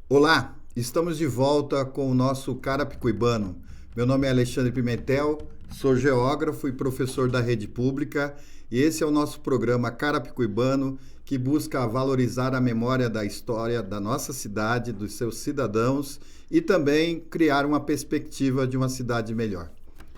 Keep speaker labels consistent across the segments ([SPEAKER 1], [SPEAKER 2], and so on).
[SPEAKER 1] Olá, estamos de volta com o nosso Carapicuibano. Meu nome é Alexandre Pimentel, sou geógrafo e professor da rede pública e esse é o nosso programa Carapicuibano que busca valorizar a memória da história da nossa cidade, dos seus cidadãos e também criar uma perspectiva de uma cidade melhor.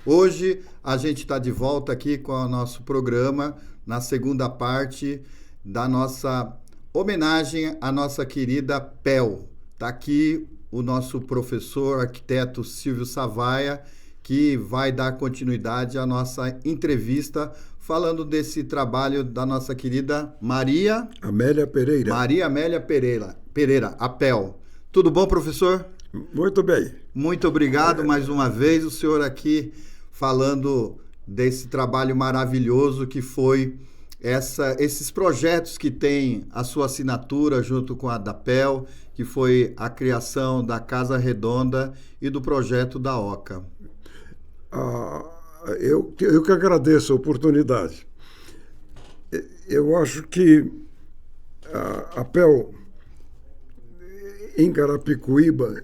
[SPEAKER 1] Hoje a gente está de volta aqui com o nosso programa na segunda parte da nossa homenagem à nossa querida PEL. Está aqui o nosso professor arquiteto Silvio Savaia, que vai dar continuidade à nossa entrevista, falando desse trabalho da nossa querida Maria
[SPEAKER 2] Amélia Pereira.
[SPEAKER 1] Maria Amélia Pereira, a PEL. Tudo bom, professor?
[SPEAKER 2] Muito bem.
[SPEAKER 1] Muito obrigado mais uma vez, o senhor aqui falando desse trabalho maravilhoso que foi esses projetos que têm a sua assinatura junto com a da PEL, que foi a criação da Casa Redonda e do projeto da OCA.
[SPEAKER 2] Eu que agradeço a oportunidade. Eu acho que a PEL em Carapicuíba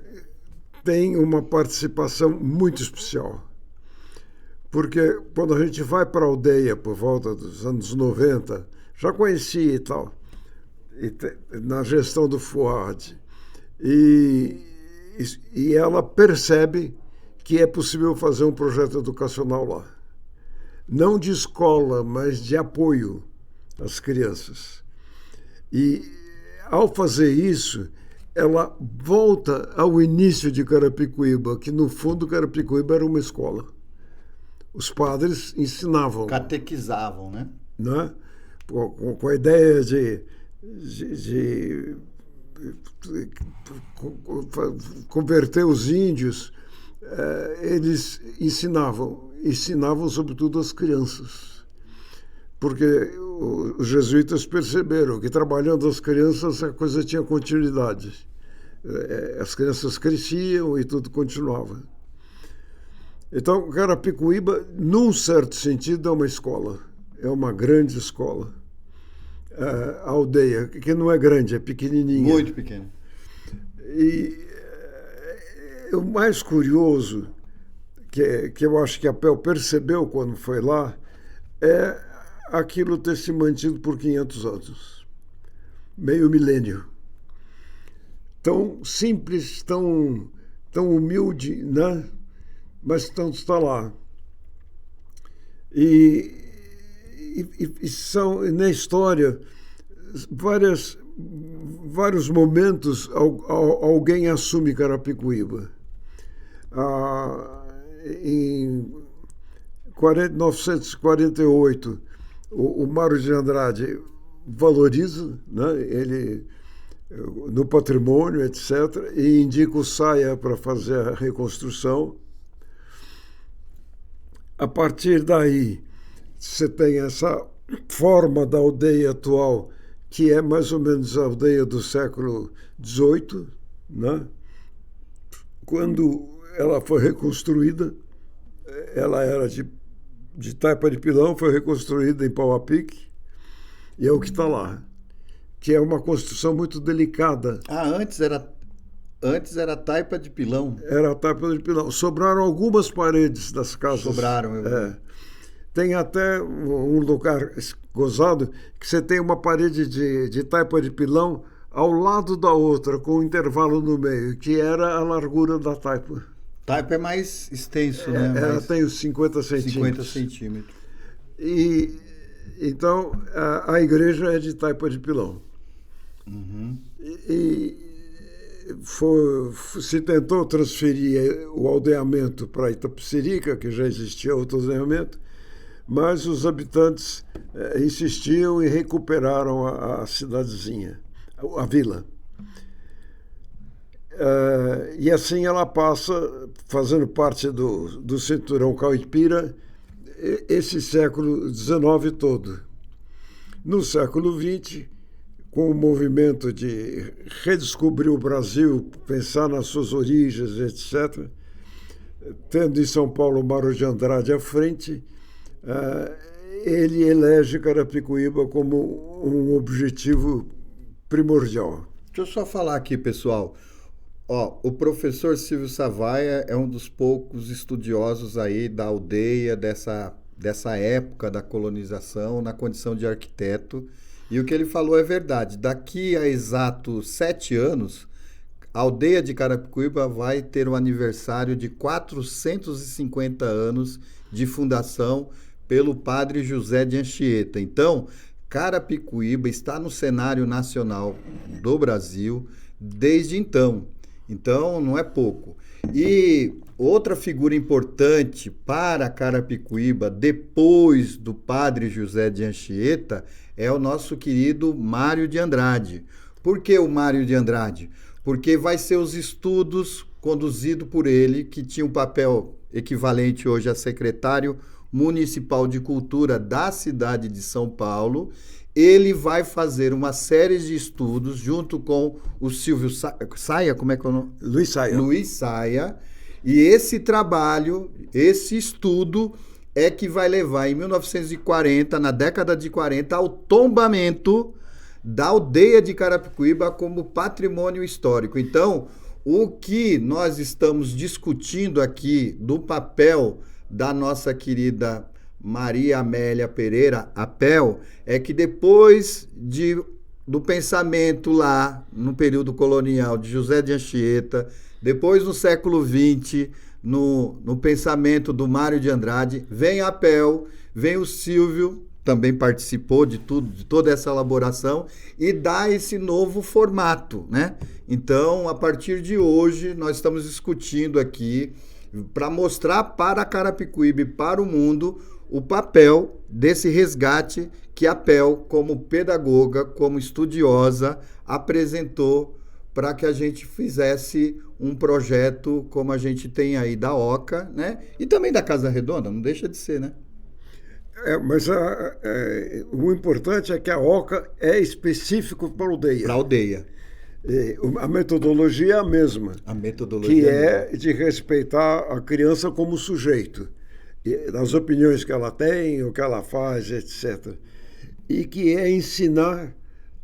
[SPEAKER 2] tem uma participação muito especial. Porque quando a gente vai para a aldeia por volta dos anos 90, já conhecia e tal, na gestão do FUAD, e ela percebe que é possível fazer um projeto educacional lá. Não de escola, mas de apoio às crianças. E, ao fazer isso, ela volta ao início de Carapicuíba, que, no fundo, Carapicuíba era uma escola. Os padres ensinavam.
[SPEAKER 1] Catequizavam, né?
[SPEAKER 2] Né? Com a ideia de converter os índios, eles ensinavam sobretudo as crianças. Porque os jesuítas perceberam que trabalhando as crianças a coisa tinha continuidade. As crianças cresciam e tudo continuava. Então, Carapicuíba, num certo sentido, é uma escola. É uma grande escola. A aldeia, que não é grande, é pequenininha.
[SPEAKER 1] Muito pequena.
[SPEAKER 2] E o mais curioso, que eu acho que a PEL percebeu quando foi lá, é aquilo ter se mantido por 500 anos. Meio milênio. Tão simples, tão humilde, né? Mas está lá. E são, na história, vários momentos alguém assume Carapicuíba. Em 1948, o Mário de Andrade valoriza, né, ele, no patrimônio, etc., e indica o Saia para fazer a reconstrução. A partir daí, você tem essa forma da aldeia atual, que é mais ou menos a aldeia do século XVIII, né? Quando ela foi reconstruída, ela era de taipa de pilão, foi reconstruída em pau a pique, e é o que está lá, que é uma construção muito delicada.
[SPEAKER 1] Antes era taipa de pilão.
[SPEAKER 2] Era taipa de pilão. Sobraram algumas paredes das casas.
[SPEAKER 1] Sobraram.
[SPEAKER 2] Tem até um lugar gozado que você tem uma parede de taipa de pilão ao lado da outra, com um intervalo no meio, que era a largura da taipa.
[SPEAKER 1] Taipa é mais extenso, né?
[SPEAKER 2] Ela tem os 50 centímetros.
[SPEAKER 1] 50 centímetros.
[SPEAKER 2] E, então, a igreja é de taipa de pilão.
[SPEAKER 1] Uhum.
[SPEAKER 2] Se tentou transferir o aldeamento para Itapecerica, que já existia outro aldeamento, mas os habitantes insistiam e recuperaram a cidadezinha, a vila. E assim ela passa, fazendo parte do cinturão caipira, esse século XIX todo. No século XX, com o movimento de redescobrir o Brasil, pensar nas suas origens, etc., tendo em São Paulo o Mário de Andrade à frente, ele elege Carapicuíba como um objetivo primordial.
[SPEAKER 1] Deixa eu só falar aqui, pessoal. Ó, o professor Silvio Savaia é um dos poucos estudiosos aí da aldeia, dessa época da colonização, na condição de arquiteto. E o que ele falou é verdade. Daqui a exatos 7 anos, a aldeia de Carapicuíba vai ter um aniversário de 450 anos de fundação pelo padre José de Anchieta. Então, Carapicuíba está no cenário nacional do Brasil desde então. Então, não é pouco. E outra figura importante para Carapicuíba, depois do padre José de Anchieta, é o nosso querido Mário de Andrade. Por que o Mário de Andrade? Porque vai ser os estudos conduzidos por ele, que tinha um papel equivalente hoje a secretário municipal de cultura da cidade de São Paulo. Ele vai fazer uma série de estudos junto com o Silvio Saia, como é que é o nome?
[SPEAKER 2] Luiz Saia.
[SPEAKER 1] Luiz Saia. E esse trabalho, esse estudo é que vai levar em 1940, na década de 40, ao tombamento da aldeia de Carapicuíba como patrimônio histórico. Então, o que nós estamos discutindo aqui do papel da nossa querida Maria Amélia Pereira Apel é que depois do pensamento lá no período colonial de José de Anchieta, depois no século XX, no pensamento do Mário de Andrade, vem a Apel, vem o Silvio, também participou de tudo, de toda essa elaboração e dá esse novo formato, né? Então, a partir de hoje, nós estamos discutindo aqui para mostrar para Carapicuíba e para o mundo o papel desse resgate que a Apel, como pedagoga, como estudiosa, apresentou para que a gente fizesse um projeto como a gente tem aí da Oca, né? E também da Casa Redonda, não deixa de ser, né?
[SPEAKER 2] Mas o importante é que a Oca é específico para a aldeia.
[SPEAKER 1] Para a aldeia.
[SPEAKER 2] A metodologia é a mesma.
[SPEAKER 1] A metodologia
[SPEAKER 2] que é de respeitar a criança como sujeito, das opiniões que ela tem, o que ela faz, etc. E que é ensinar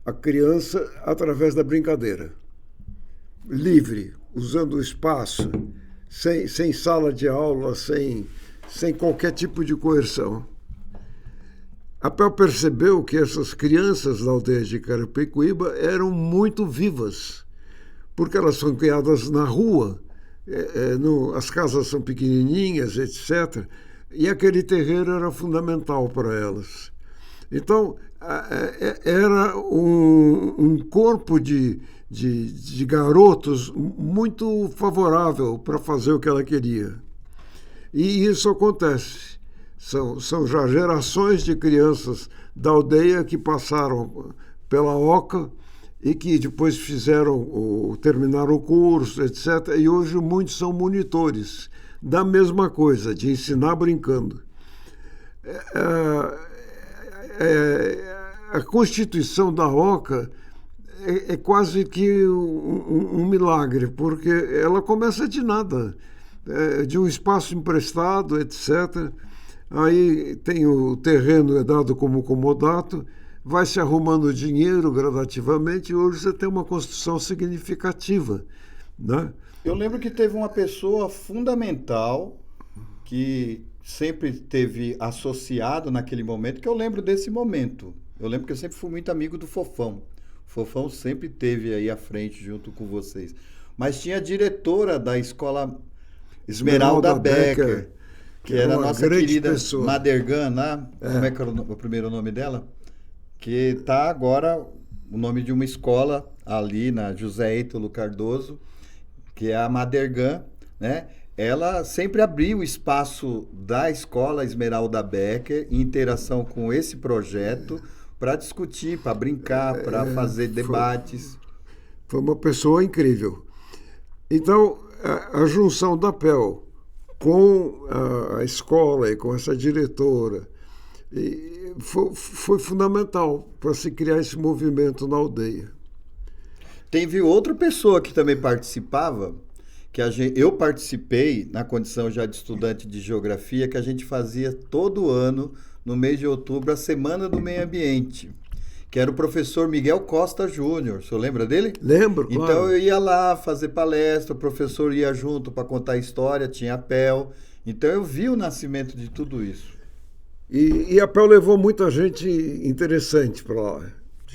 [SPEAKER 2] a criança através da brincadeira. Livre, usando o espaço, sem sala de aula, sem qualquer tipo de coerção. A Pel percebeu que essas crianças da aldeia de Carapicuíba eram muito vivas, porque elas são criadas na rua, as casas são pequenininhas, etc. E aquele terreiro era fundamental para elas. Então, era um corpo de garotos muito favorável para fazer o que ela queria. E isso acontece. São já gerações de crianças da aldeia que passaram pela Oca e que depois terminaram o curso, etc. E hoje muitos são monitores da mesma coisa, de ensinar brincando. A constituição da Oca é quase que um milagre, porque ela começa de nada, de um espaço emprestado, etc. Aí tem o terreno é dado como comodato, vai se arrumando dinheiro gradativamente e hoje você tem uma construção significativa, né?
[SPEAKER 1] Eu lembro que teve uma pessoa fundamental que sempre teve associado naquele momento, que eu lembro desse momento. Eu lembro que eu sempre fui muito amigo do Fofão. O Fofão sempre esteve aí à frente junto com vocês. Mas tinha a diretora da escola Esmeralda Becker, que era a nossa querida pessoa. Madergan, né? Como é que era o primeiro nome dela? Que está agora o nome de uma escola ali na José Ítalo Cardoso, que é a Madergan, né? Ela sempre abriu o espaço da escola Esmeralda Becker em interação com esse projeto para discutir, para brincar, para fazer debates.
[SPEAKER 2] Foi uma pessoa incrível. Então, a junção da Pel com a escola e com essa diretora foi fundamental para se criar esse movimento na aldeia.
[SPEAKER 1] Teve outra pessoa que também participava, que eu participei na condição já de estudante de geografia, que a gente fazia todo ano, no mês de outubro, a Semana do Meio Ambiente, que era o professor Miguel Costa Júnior. O senhor lembra dele?
[SPEAKER 2] Lembro,
[SPEAKER 1] Então
[SPEAKER 2] claro.
[SPEAKER 1] eu ia lá fazer palestra, o professor ia junto para contar história, tinha apel. Então eu vi o nascimento de tudo isso.
[SPEAKER 2] E a PEL levou muita gente interessante para lá.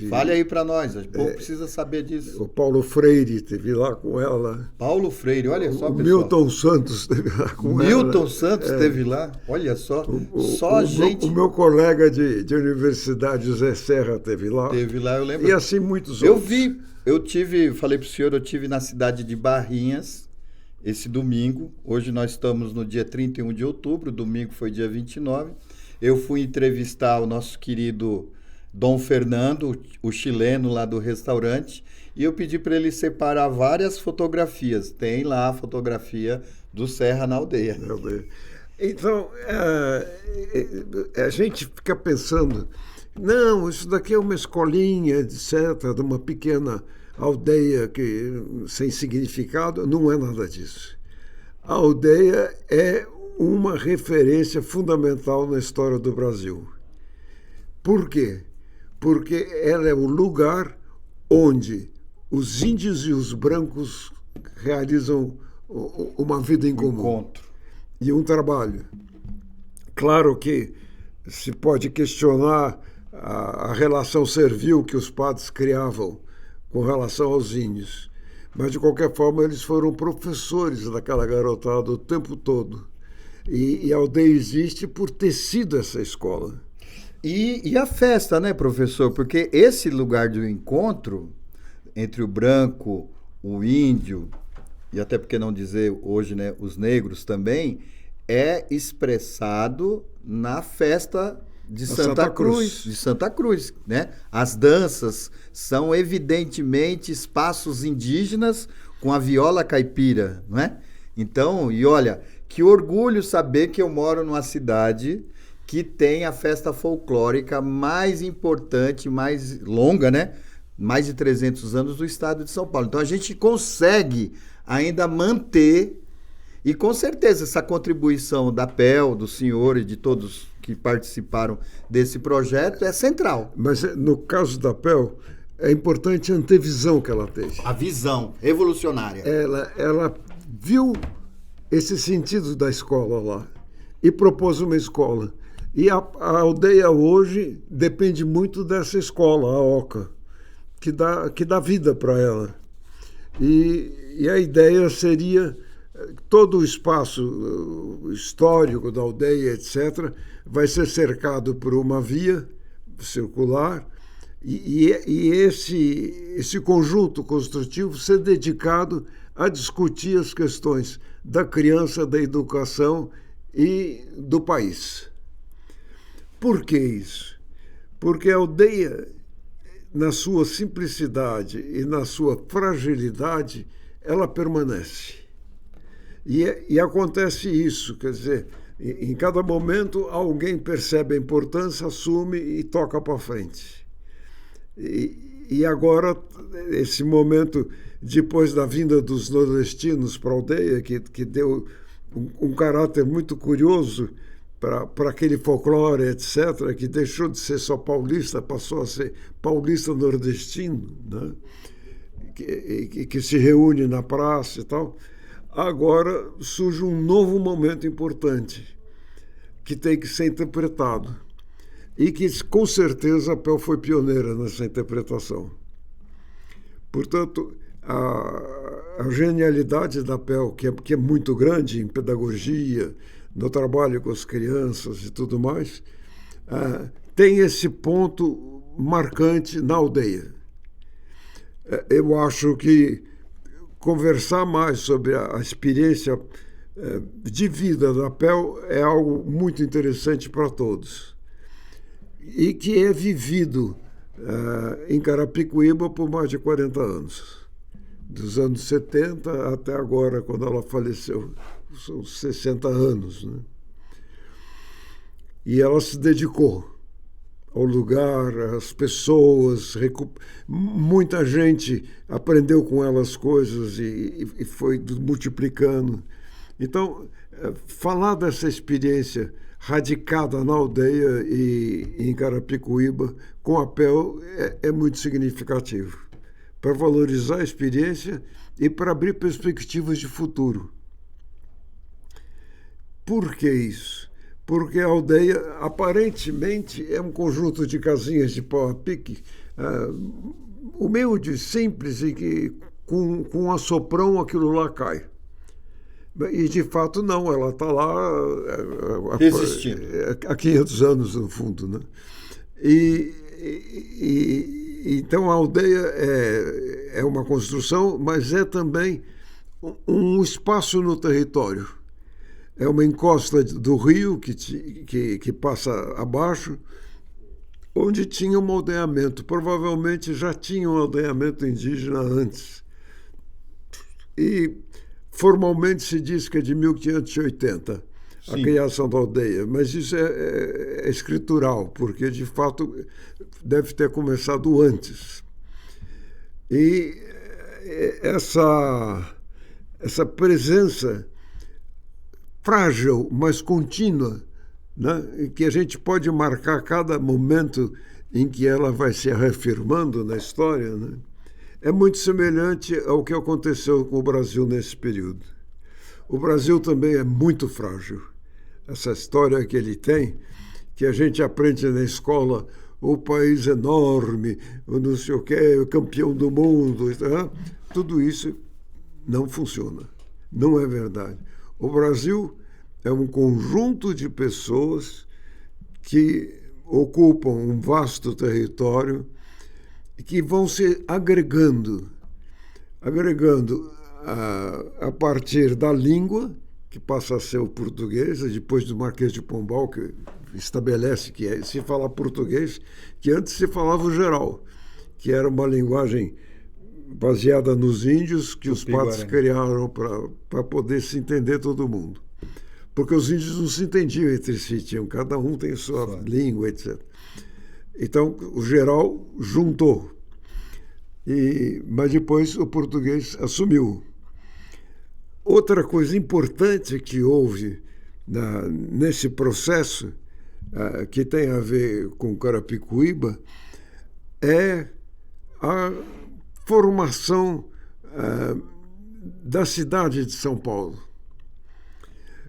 [SPEAKER 1] Fale aí para nós, o povo precisa saber disso.
[SPEAKER 2] O Paulo Freire esteve lá com ela.
[SPEAKER 1] Paulo Freire, olha só,
[SPEAKER 2] o
[SPEAKER 1] pessoal.
[SPEAKER 2] Milton Santos esteve lá com ela.
[SPEAKER 1] Milton Santos esteve lá, olha só. Só gente.
[SPEAKER 2] O meu colega de universidade, José Serra, esteve lá.
[SPEAKER 1] Teve lá, eu lembro.
[SPEAKER 2] E assim muitos
[SPEAKER 1] Eu
[SPEAKER 2] outros.
[SPEAKER 1] falei para o senhor, eu tive na cidade de Barrinhas esse domingo. Hoje nós estamos no dia 31 de outubro, domingo foi dia 29. Eu fui entrevistar o nosso querido Dom Fernando, o chileno lá do restaurante, e eu pedi para ele separar várias fotografias. Tem lá a fotografia do Serra na aldeia.
[SPEAKER 2] Então, a gente fica pensando, não, isso daqui é uma escolinha, etc., de uma pequena aldeia sem significado. Não é nada disso. A aldeia é uma referência fundamental na história do Brasil. Por quê? Porque ela é o lugar onde os índios e os brancos realizam uma vida em comum. E um trabalho. Claro que se pode questionar a relação servil que os padres criavam com relação aos índios, mas de qualquer forma eles foram professores daquela garotada o tempo todo. E a aldeia existe por ter sido essa escola.
[SPEAKER 1] E a festa, né, professor? Porque esse lugar do encontro entre o branco, o índio, e até porque não dizer hoje, né, os negros também, é expressado na festa de Santa Cruz. De Santa Cruz, né? As danças são evidentemente espaços indígenas com a viola caipira, não é? Então, e olha, que orgulho saber que eu moro numa cidade que tem a festa folclórica mais importante, mais longa, né? Mais de 300 anos do estado de São Paulo. Então a gente consegue ainda manter, e com certeza essa contribuição da PEL, do senhor e de todos que participaram desse projeto é central.
[SPEAKER 2] Mas no caso da PEL, é importante a antevisão que ela teve.
[SPEAKER 1] A visão revolucionária.
[SPEAKER 2] Ela viu esse sentido da escola lá e propôs uma escola. E a aldeia hoje depende muito dessa escola, a OCA, que dá vida para ela. E a ideia seria todo o espaço histórico da aldeia, etc., vai ser cercado por uma via circular e esse conjunto construtivo ser dedicado a discutir as questões da criança, da educação e do país. Por que isso? Porque a aldeia, na sua simplicidade e na sua fragilidade, ela permanece. E acontece isso, quer dizer, em cada momento alguém percebe a importância, assume e toca para frente. E agora, esse momento, depois da vinda dos nordestinos para a aldeia, que deu um caráter muito curioso para aquele folclore, etc., que deixou de ser só paulista, passou a ser paulista nordestino, né? que se reúne na praça e tal. Agora surge um novo momento importante que tem que ser interpretado e que, com certeza, a PEL foi pioneira nessa interpretação. Portanto, a genialidade da PEL, que é muito grande em pedagogia, no trabalho com as crianças e tudo mais, tem esse ponto marcante na aldeia. Eu acho que conversar mais sobre a experiência de vida da PEL é algo muito interessante para todos e que é vivido em Carapicuíba por mais de 40 anos, dos anos 70 até agora, quando ela faleceu, são 60 anos, né? E ela se dedicou ao lugar, às pessoas, muita gente aprendeu com ela as coisas e foi multiplicando. Então, falar dessa experiência radicada na aldeia e em Carapicuíba, com a PEL, é muito significativo, para valorizar a experiência e para abrir perspectivas de futuro. Por que isso? Porque a aldeia, aparentemente, é um conjunto de casinhas de pau a pique, humilde, simples, e que com um assoprão aquilo lá cai. E, de fato, não, ela está lá
[SPEAKER 1] resistindo
[SPEAKER 2] há 500 anos, no fundo. Né? Então, a aldeia é uma construção, mas é também um espaço no território. É uma encosta do rio que passa abaixo, onde tinha um aldeamento. Provavelmente já tinha um aldeamento indígena antes. E formalmente se diz que é de 1580, sim, a criação da aldeia, mas isso é escritural, porque de fato deve ter começado antes. E essa presença frágil, mas contínua, né, que a gente pode marcar cada momento em que ela vai se reafirmando na história, né, é muito semelhante ao que aconteceu com o Brasil nesse período. O Brasil também é muito frágil. Essa história que ele tem, que a gente aprende na escola, o país enorme, o não sei o quê, o campeão do mundo, tá? Tudo isso não funciona. Não é verdade. O Brasil é um conjunto de pessoas que ocupam um vasto território que vão se agregando a partir da língua, que passa a ser o português, depois do Marquês de Pombal, que estabelece que se fala português, que antes se falava o geral, que era uma linguagem baseada nos índios, que os patos criaram para poder se entender todo mundo. Porque os índios não se entendiam entre si, cada um tem sua língua, etc. Então, o geral juntou. Mas depois o português assumiu. Outra coisa importante que houve nesse processo, que tem a ver com Carapicuíba, é a formação da cidade de São Paulo.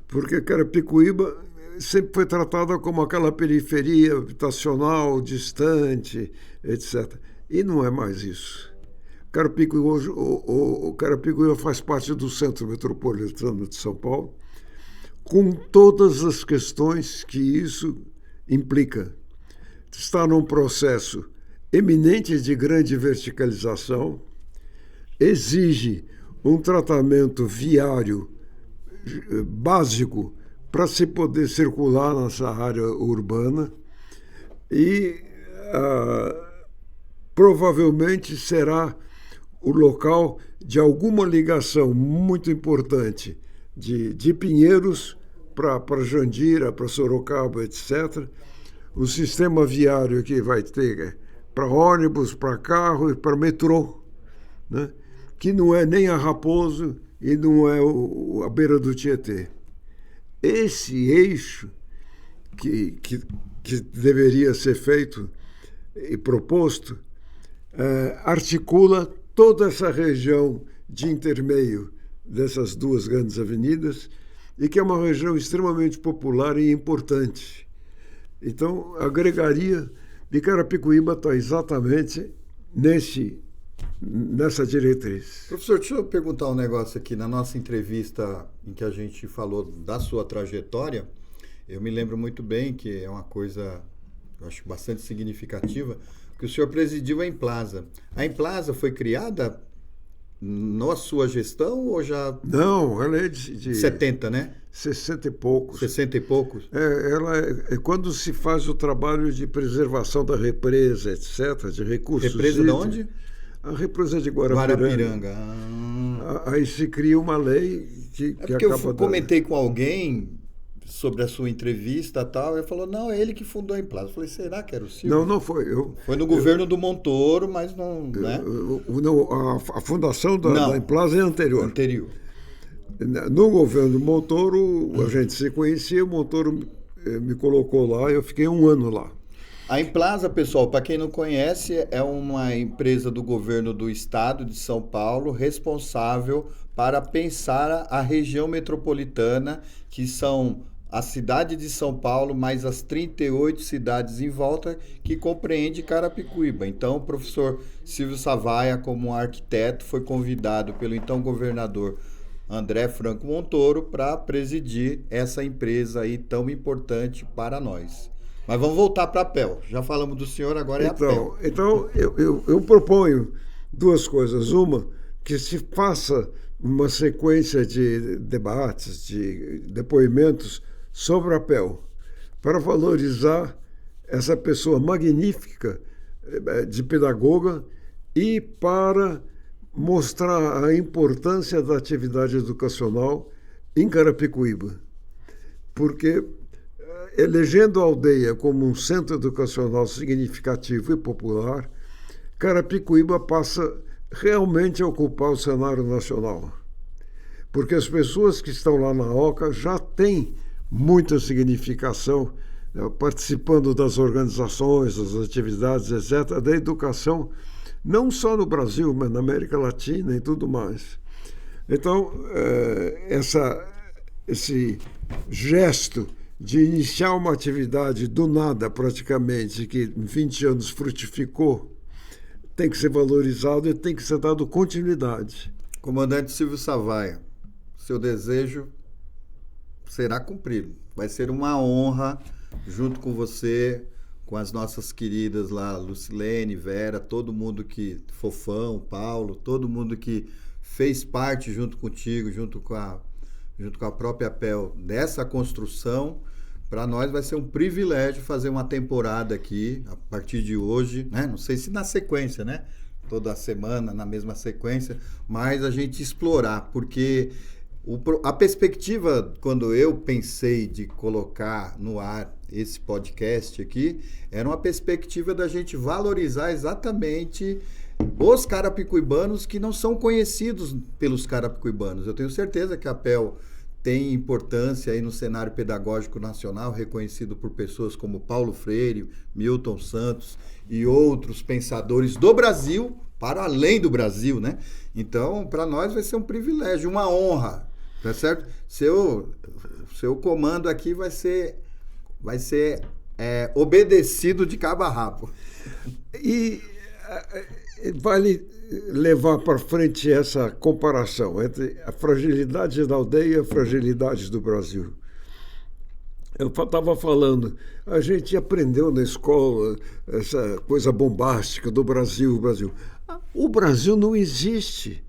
[SPEAKER 2] Porque Carapicuíba sempre foi tratada como aquela periferia habitacional, distante, etc. E não é mais isso. O Carapicuíba faz parte do Centro Metropolitano de São Paulo, com todas as questões que isso implica. Está num processo eminente de grande verticalização, exige um tratamento viário básico para se poder circular nessa área urbana e provavelmente será o local de alguma ligação muito importante de Pinheiros para Jandira, para Sorocaba, etc. O sistema viário que vai ter para ônibus, para carro e para metrô, né? Que não é nem a Raposo e não é a beira do Tietê. Esse eixo que deveria ser feito e proposto articula toda essa região de intermeio dessas duas grandes avenidas e que é uma região extremamente popular e importante. Então, agregaria, e Carapicuíba está exatamente nessa diretriz.
[SPEAKER 1] Professor, deixa eu perguntar um negócio aqui. Na nossa entrevista em que a gente falou da sua trajetória, eu me lembro muito bem que é uma coisa, eu acho, bastante significativa, que o senhor presidiu a Emplaza. A Emplaza foi criada na sua gestão ou já...
[SPEAKER 2] Não, ela é de
[SPEAKER 1] 70, né?
[SPEAKER 2] 60 e poucos.
[SPEAKER 1] 60 e poucos?
[SPEAKER 2] Ela é quando se faz o trabalho de preservação da represa, etc., de recursos.
[SPEAKER 1] Represa de onde?
[SPEAKER 2] A represa de Guarapiranga. Aí se cria uma lei que
[SPEAKER 1] porque acaba... Eu comentei com alguém sobre a sua entrevista e tal, ele falou, não, é ele que fundou a Emplaza. Eu falei, será que era o Silvio?
[SPEAKER 2] Não foi.
[SPEAKER 1] Foi no governo do Montoro, mas não... né?
[SPEAKER 2] A fundação da Emplaza é anterior.
[SPEAKER 1] Anterior.
[SPEAKER 2] No governo do Montoro, a gente se conhecia, o Montoro me colocou lá e eu fiquei 1 ano lá.
[SPEAKER 1] A Implasa, pessoal, para quem não conhece, é uma empresa do governo do estado de São Paulo responsável para pensar a região metropolitana, que são a cidade de São Paulo, mais as 38 cidades em volta, que compreende Carapicuíba. Então, o professor Silvio Savaia, como arquiteto, foi convidado pelo então governador André Franco Montoro para presidir essa empresa aí tão importante para nós. Mas vamos voltar para a PEL. Já falamos do senhor, agora é a PEL.
[SPEAKER 2] Então eu proponho 2 coisas. Uma, que se faça uma sequência de debates, de depoimentos sobre a PEL, para valorizar essa pessoa magnífica de pedagoga e para mostrar a importância da atividade educacional em Carapicuíba. Porque elegendo a aldeia como um centro educacional significativo e popular, Carapicuíba passa realmente a ocupar o cenário nacional. Porque as pessoas que estão lá na OCA já têm muita significação, participando das organizações, das atividades, etc., da educação, não só no Brasil, mas na América Latina e tudo mais. Então, esse gesto de iniciar uma atividade do nada, praticamente, que em 20 anos frutificou, tem que ser valorizado e tem que ser dado continuidade.
[SPEAKER 1] Comandante Silvio Savaia, seu desejo será cumprido. Vai ser uma honra, junto com você, com as nossas queridas lá, Lucilene, Vera, todo mundo que, Fofão, Paulo, todo mundo que fez parte junto contigo, junto com a própria PEL, dessa construção. Para nós vai ser um privilégio fazer uma temporada aqui, a partir de hoje, né? Não sei se na sequência, né? Toda semana, na mesma sequência, mas a gente explorar, porque a perspectiva, quando eu pensei de colocar no ar esse podcast aqui, era uma perspectiva da gente valorizar exatamente os carapicuibanos que não são conhecidos pelos carapicuibanos. Eu tenho certeza que a PEL tem importância aí no cenário pedagógico nacional, reconhecido por pessoas como Paulo Freire, Milton Santos e outros pensadores do Brasil, para além do Brasil, né? Então, para nós vai ser um privilégio, uma honra, tá certo? Seu comando aqui vai ser obedecido de cabo a rabo.
[SPEAKER 2] E vale levar para frente essa comparação entre a fragilidade da aldeia e a fragilidade do Brasil. Eu estava falando, a gente aprendeu na escola essa coisa bombástica do Brasil, o Brasil. O Brasil não existe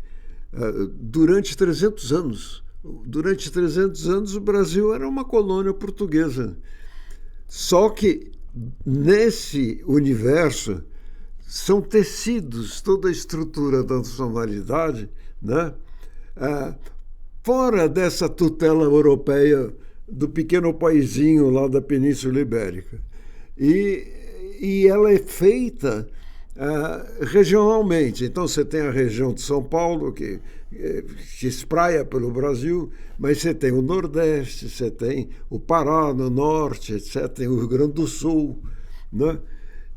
[SPEAKER 2] durante 300 anos. Durante 300 anos o Brasil era uma colônia portuguesa. Só que nesse universo são tecidos toda a estrutura da nacionalidade, né? Fora dessa tutela europeia do pequeno paizinho lá da Península Ibérica. E ela é feita regionalmente. Então você tem a região de São Paulo, que se espraia pelo Brasil, mas você tem o Nordeste, você tem o Pará no Norte, etc., tem o Rio Grande do Sul, né?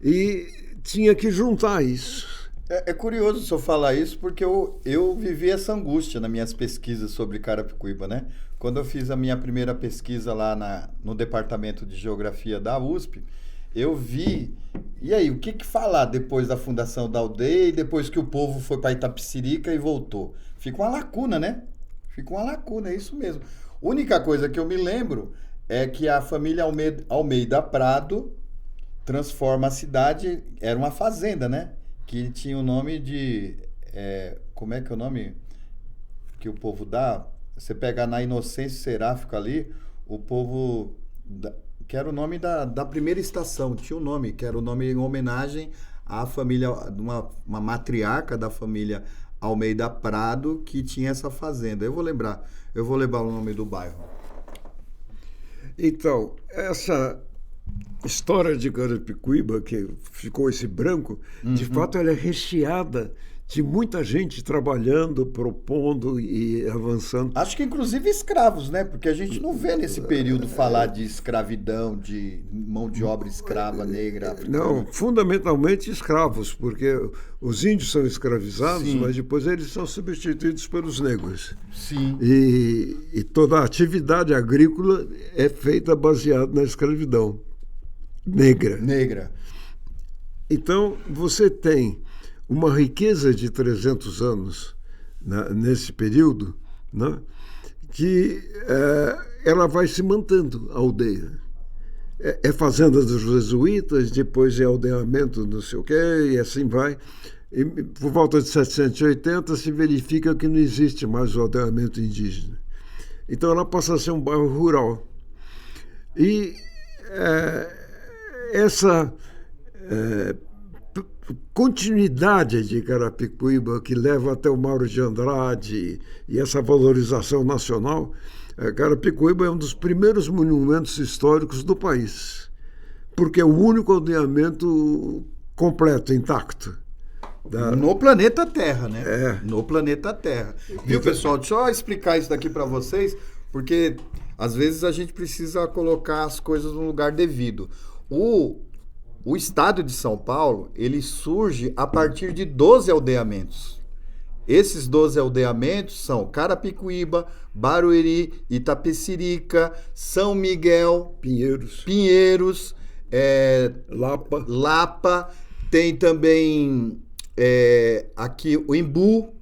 [SPEAKER 2] E tinha que juntar isso.
[SPEAKER 1] É curioso o senhor falar isso, porque eu vivi essa angústia nas minhas pesquisas sobre Carapicuíba, né? Quando eu fiz a minha primeira pesquisa lá no Departamento de Geografia da USP, eu vi... E aí, o que falar depois da fundação da aldeia e depois que o povo foi para Itapecerica e voltou? Fica uma lacuna, né? Fica uma lacuna, é isso mesmo. A única coisa que eu me lembro é que a família Almeida Prado transforma a cidade, era uma fazenda, né? Que tinha o nome de... como é que é o nome que o povo dá? Você pega na Inocêncio Seráfica ali, o povo... que era o nome da primeira estação, tinha um nome, que era o nome em homenagem à família, uma matriarca da família Almeida Prado, que tinha essa fazenda. Eu vou lembrar o nome do bairro.
[SPEAKER 2] Então, essa história de Carapicuíba, que ficou esse branco, de fato ela é recheada de muita gente trabalhando, propondo e avançando.
[SPEAKER 1] Acho que inclusive escravos, né? Porque a gente não vê nesse período falar de escravidão, de mão de obra escrava negra africana.
[SPEAKER 2] Não, fundamentalmente escravos, porque os índios são escravizados,
[SPEAKER 1] Sim.
[SPEAKER 2] mas depois eles são substituídos pelos negros.
[SPEAKER 1] Sim.
[SPEAKER 2] E toda a atividade agrícola é feita baseada na escravidão negra.
[SPEAKER 1] Negra.
[SPEAKER 2] Então, você tem uma riqueza de 300 anos nesse período, né, que ela vai se mantendo, a aldeia. É fazenda dos jesuítas, depois é aldeamento não sei o quê, e assim vai. E, por volta de 780 se verifica que não existe mais o aldeamento indígena. Então ela passa a ser um bairro rural. E essa continuidade de Carapicuíba, que leva até o Mauro de Andrade, e essa valorização nacional, Carapicuíba é um dos primeiros monumentos históricos do país, porque é o único aldeamento completo, intacto.
[SPEAKER 1] No planeta Terra, né?
[SPEAKER 2] É.
[SPEAKER 1] No planeta Terra. Viu, pessoal? Deixa eu explicar isso daqui para vocês, porque às vezes a gente precisa colocar as coisas no lugar devido. O estado de São Paulo, ele surge a partir de 12 aldeamentos. Esses 12 aldeamentos são Carapicuíba, Barueri, Itapecerica, São Miguel, Pinheiros, Lapa, tem também aqui o Embu,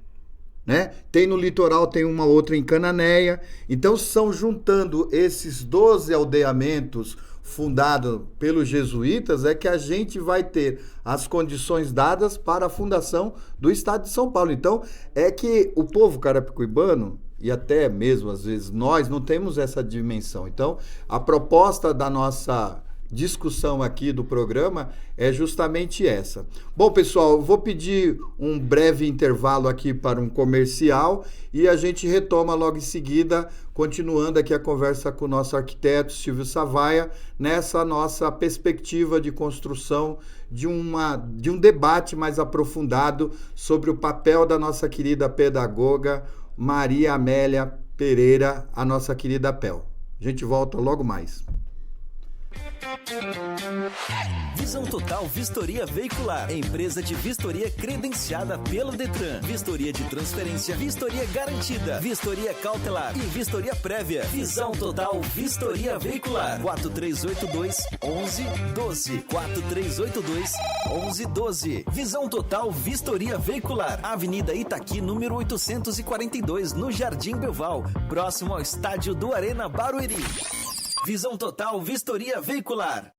[SPEAKER 1] né? Tem no litoral, tem uma outra em Cananéia. Então, são juntando esses 12 aldeamentos fundado pelos jesuítas, é que a gente vai ter as condições dadas para a fundação do estado de São Paulo. Então, é que o povo carapicuibano, e até mesmo às vezes nós, não temos essa dimensão. Então, a proposta da nossa discussão aqui do programa é justamente essa. Bom, pessoal, eu vou pedir um breve intervalo aqui para um comercial e a gente retoma logo em seguida, continuando aqui a conversa com o nosso arquiteto Silvio Savaia, nessa nossa perspectiva de construção de um debate mais aprofundado sobre o papel da nossa querida pedagoga Maria Amélia Pereira, a nossa querida Pel. A gente volta logo mais.
[SPEAKER 3] Visão Total Vistoria Veicular, empresa de vistoria credenciada pelo Detran, vistoria de transferência, vistoria garantida, vistoria cautelar e vistoria prévia. Visão Total Vistoria Veicular, 4382-1112, 4382-1112. Visão Total Vistoria Veicular, Avenida Itaqui, número 842, no Jardim Belval, próximo ao estádio do Arena Barueri. Visão Total Vistoria Veicular.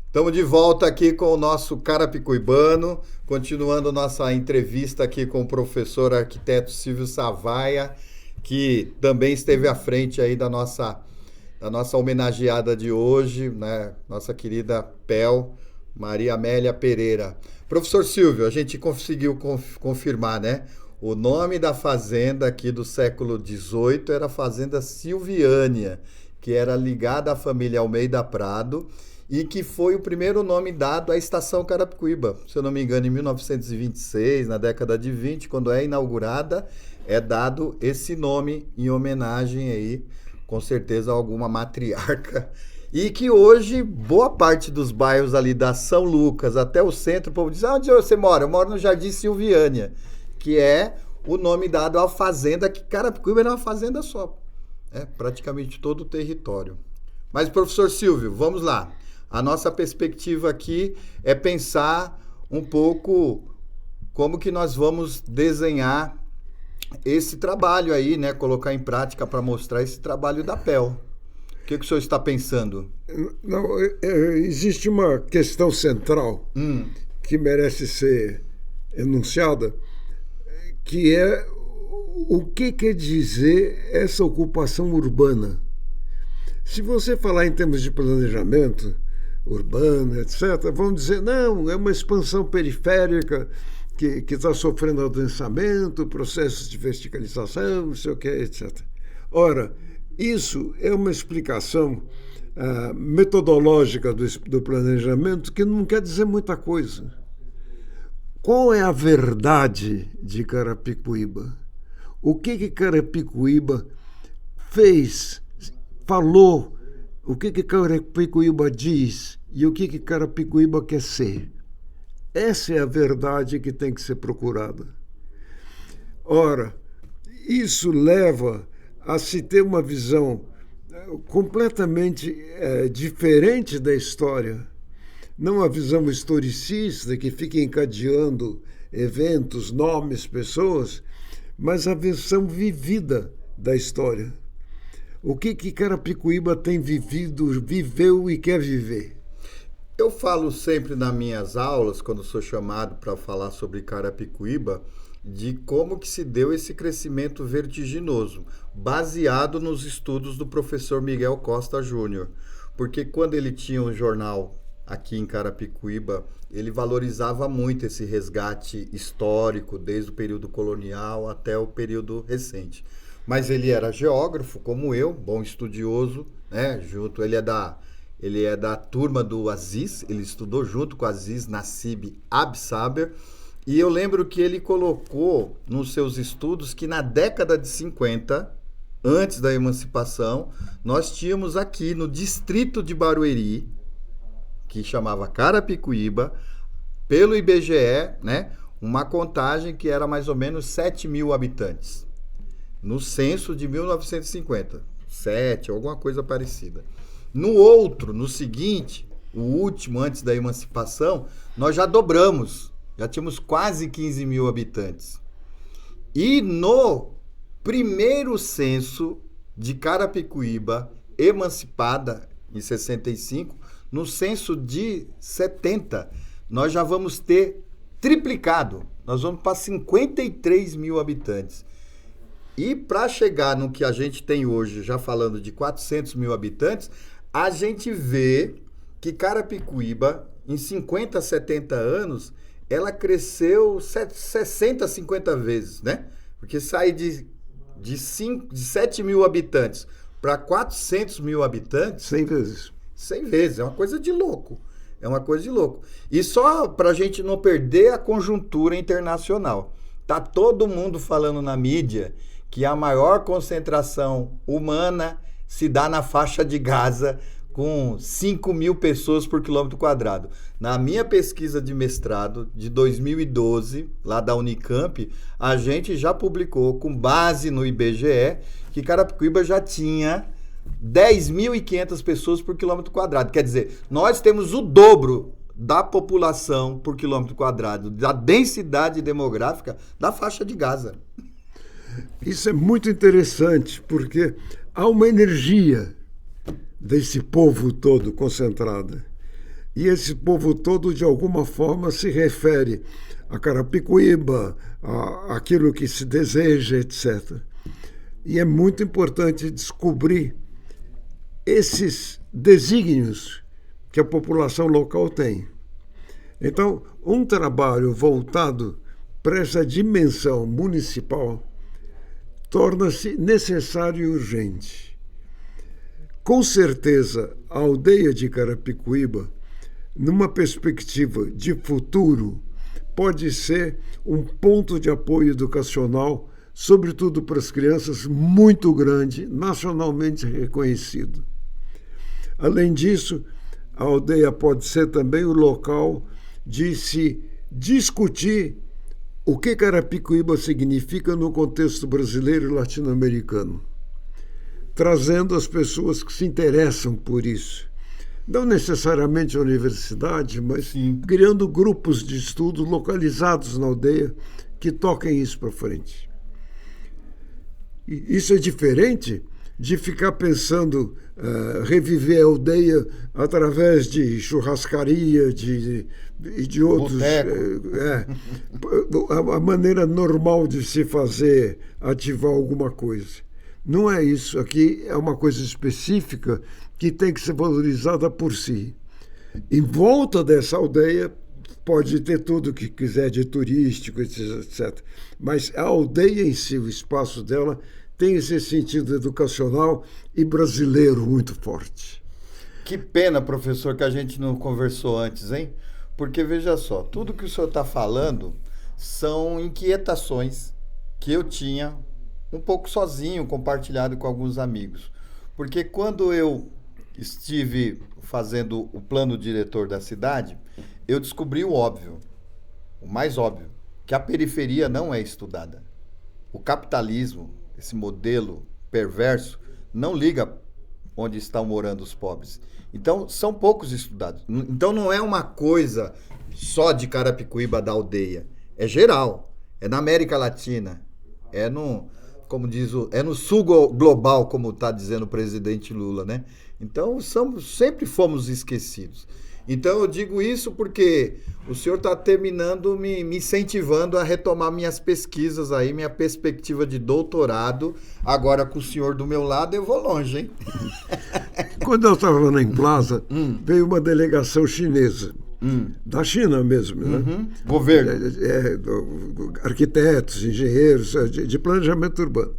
[SPEAKER 1] Estamos de volta aqui com o nosso Carapicuibano, continuando nossa entrevista aqui com o professor arquiteto Silvio Savaia, que também esteve à frente aí da nossa homenageada de hoje, né? Nossa querida Pel, Maria Amélia Pereira. Professor Silvio, a gente conseguiu confirmar, né? O nome da fazenda aqui do século XVIII era a Fazenda Silviânia, que era ligada à família Almeida Prado, e que foi o primeiro nome dado à Estação Carapicuíba. Se eu não me engano, em 1926, na década de 20, quando é inaugurada, é dado esse nome em homenagem aí, com certeza, a alguma matriarca. E que hoje, boa parte dos bairros ali da São Lucas até o centro, o povo diz, onde você mora? Eu moro no Jardim Silviânia, que é o nome dado à fazenda, que Carapicuíba era uma fazenda só. Praticamente todo o território. Mas, professor Silvio, vamos lá. A nossa perspectiva aqui é pensar um pouco como que nós vamos desenhar esse trabalho aí, né? Colocar em prática para mostrar esse trabalho da Pel. O que o senhor está pensando?
[SPEAKER 2] Não, existe uma questão central que merece ser enunciada, que é o que quer dizer essa ocupação urbana. Se você falar em termos de planejamento urbano, etc., vão dizer, não, é uma expansão periférica que está sofrendo adensamento, processos de verticalização, não sei o que, etc. Ora, Isso é uma explicação metodológica do planejamento que não quer dizer muita coisa. Qual é a verdade de Carapicuíba? O que Carapicuíba fez, falou, o que Carapicuíba diz e o que Carapicuíba quer ser? Essa é a verdade que tem que ser procurada. Ora, isso leva a se ter uma visão completamente diferente da história. Não a visão historicista que fica encadeando eventos, nomes, pessoas, mas a versão vivida da história. O que Carapicuíba tem vivido, viveu e quer viver?
[SPEAKER 1] Eu falo sempre nas minhas aulas, quando sou chamado para falar sobre Carapicuíba, de como que se deu esse crescimento vertiginoso, baseado nos estudos do professor Miguel Costa Júnior. Porque quando ele tinha um jornal aqui em Carapicuíba, ele valorizava muito esse resgate histórico, desde o período colonial até o período recente. Mas ele era geógrafo, como eu, bom estudioso, né? Ele é da turma do Aziz, ele estudou junto com Aziz Nassib Absaber, e eu lembro que ele colocou nos seus estudos que na década de 50, antes da emancipação, nós tínhamos aqui no distrito de Barueri, que chamava Carapicuíba, pelo IBGE, né, uma contagem que era mais ou menos 7 mil habitantes, no censo de 1950, 7, alguma coisa parecida. No seguinte, o último, antes da emancipação, nós já dobramos, já tínhamos quase 15 mil habitantes. E no primeiro censo de Carapicuíba, emancipada em 65, no censo de 70, nós já vamos ter triplicado. Nós vamos para 53 mil habitantes. E para chegar no que a gente tem hoje, já falando de 400 mil habitantes, a gente vê que Carapicuíba, em 50, 70 anos, ela cresceu 60, 50 vezes, né? Porque sai de 7 mil habitantes para 400 mil habitantes...
[SPEAKER 2] 100 vezes.
[SPEAKER 1] 100 vezes, é uma coisa de louco. É uma coisa de louco. E só para a gente não perder a conjuntura internacional. Tá todo mundo falando na mídia que a maior concentração humana se dá na faixa de Gaza, com 5 mil pessoas por quilômetro quadrado. Na minha pesquisa de mestrado de 2012, lá da Unicamp, a gente já publicou, com base no IBGE, que Carapicuíba já tinha 10.500 pessoas por quilômetro quadrado. Quer dizer, nós temos o dobro da população por quilômetro quadrado, da densidade demográfica da faixa de Gaza.
[SPEAKER 2] Isso é muito interessante, porque há uma energia desse povo todo concentrada. E esse povo todo, de alguma forma, se refere a Carapicuíba, àquilo que se deseja, etc. E é muito importante descobrir esses desígnios que a população local tem. Então, um trabalho voltado para essa dimensão municipal torna-se necessário e urgente. Com certeza, a aldeia de Carapicuíba, numa perspectiva de futuro, pode ser um ponto de apoio educacional, sobretudo para as crianças, muito grande, nacionalmente reconhecido. Além disso, a aldeia pode ser também o local de se discutir o que Carapicuíba significa no contexto brasileiro e latino-americano, trazendo as pessoas que se interessam por isso. Não necessariamente a universidade, mas sim, criando grupos de estudo localizados na aldeia que toquem isso para frente. E isso é diferente de ficar pensando reviver a aldeia através de churrascaria, de outros... a maneira normal de se fazer, ativar alguma coisa. Não é isso. Aqui é uma coisa específica que tem que ser valorizada por si. Em volta dessa aldeia pode ter tudo o que quiser de turístico, etc. Mas a aldeia em si, o espaço dela, tem esse sentido educacional e brasileiro muito forte.
[SPEAKER 1] Que pena, professor, que a gente não conversou antes, hein? Porque, veja só, tudo que o senhor está falando são inquietações que eu tinha um pouco sozinho, compartilhado com alguns amigos. Porque quando eu estive fazendo o plano diretor da cidade, eu descobri o óbvio, o mais óbvio, que a periferia não é estudada. O capitalismo, esse modelo perverso, não liga onde estão morando os pobres. Então, são poucos estudados. Então, não é uma coisa só de Carapicuíba, da aldeia. É geral. É na América Latina. É no, como diz é no sul global, como está dizendo o presidente Lula, né? Então, sempre fomos esquecidos. Então, eu digo isso porque o senhor está terminando me incentivando a retomar minhas pesquisas aí, minha perspectiva de doutorado. Agora, com o senhor do meu lado, eu vou longe, hein?
[SPEAKER 2] Quando eu estava na Emplaza, veio uma delegação chinesa, da China mesmo, né?
[SPEAKER 1] Governo.
[SPEAKER 2] Arquitetos, engenheiros, de planejamento urbano.